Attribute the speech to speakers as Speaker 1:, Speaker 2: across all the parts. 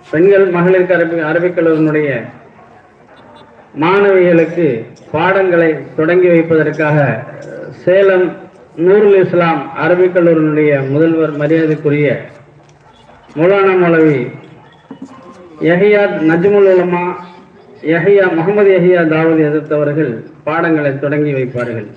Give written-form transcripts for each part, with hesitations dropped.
Speaker 1: பெண்கள் மகளிர் அரபிக் கல்லூரியினுடைய மாணவிகளுக்கு பாடங்களை தொடங்கி வைப்பதற்காக சேலம் நூருல் இஸ்லாம் அரபிக் கல்லூரியினுடைய முதல்வர் மரியாதைக்குரிய மௌலானா மௌலவி யஹியா நஜ்முல் உலமா யஹியா முகமது யஹியா தாவூத் எதிர்த்தவர்கள் பாடங்களை தொடங்கி வைப்பார்கள்.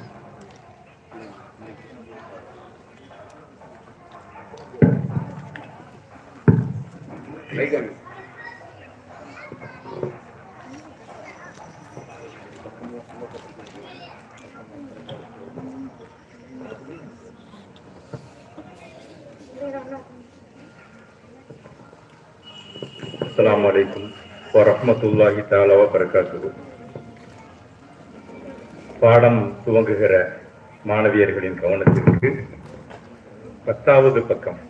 Speaker 2: அஸ்ஸலாமு அலைக்கும் வரஹ்மத்துல்லாஹி தஆலா வ பரகாத்துஹு. பாடம் துவங்குகிற மாணவியர்களின் கவனத்திற்கு 10வது பக்கம்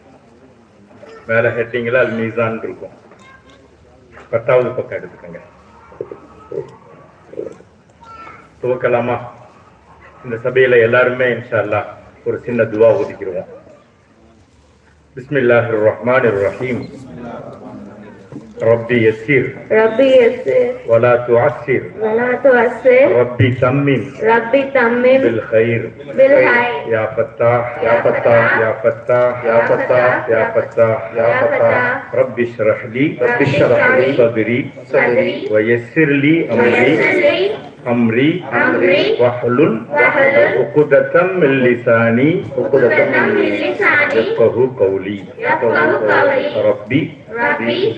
Speaker 2: மேல ஹெட்டிங்ல அல் மீசான் இருக்கும். 10வது பக்கம் எடுத்துக்கங்க. துவக்கலாமா? இந்த சபையில எல்லாருமே இன்ஷா அல்லாஹ் ஒரு சின்ன துவா ஓதிக்கிறோம். பிஸ்மில்லாஹிர் ரஹ்மானிர் ரஹீம். ربي يسير ولا تعسر ربي تمم بالخير يا فتاح يا فتاح يا فتاح يا فتاح يا فتاح يا فتاح ربي اشرح لي صدري ويسر لي أمري واحلل عقدة من لساني يفقهوا قولي ربي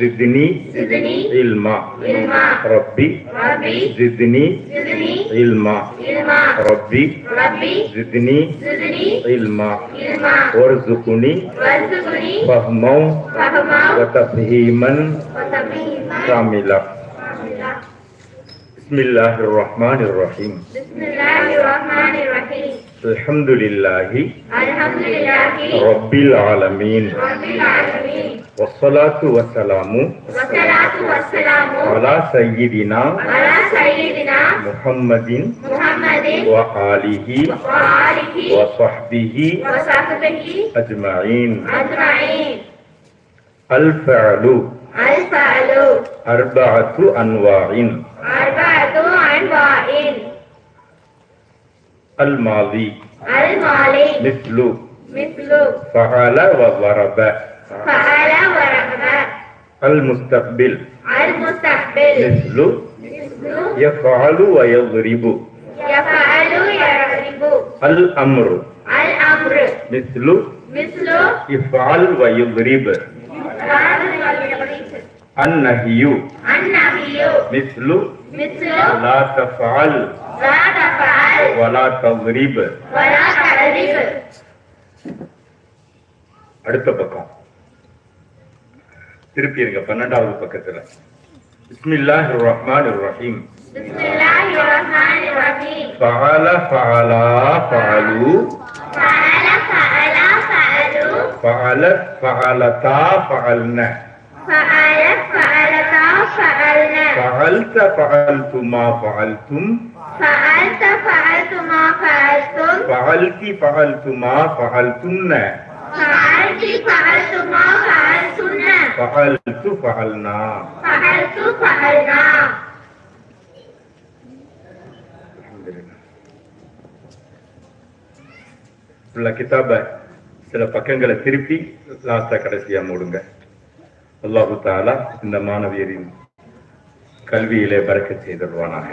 Speaker 2: زدني علما ربي زدني علما ربي زدني علما وارزقني فهما وتفهيما كاملا. بسم الله الرحمن الرحيم. الحمد لله رب العالمين والصلاة والسلام على سيدنا محمد وآله وصحبه أجمعين. الفعل أربعة أنواع. الماضي مثل فعل وضرب. المستقبل مثل يفعل ويضرب. الأمر مثل يفعل ويضرب. النهي مثل لا تفعل ولا تضرب. அடுத்த பக்கம் திருப்பி இருங்க. 12வது பக்கத்துல பிஸ்மில்லாஹிர் ரஹ்மானிர் ரஹீம். ஃபஅல ஃபஅலா ஃபஅலு ஃபஅலத் ஃபஅலதா ஃபஅல்னா فعلت فعلتما فعلتم فعلت فعلتما فعلتن فعلت فعلنا. உள்ள கிதாப சில பக்கங்களை திருப்பி லாஸ்டா கடைசியா மூடுங்க. அல்லாஹு தஆலா இந்த மாணவியரின் கல்வியிலே பரக்கத் செய்தருவானாக.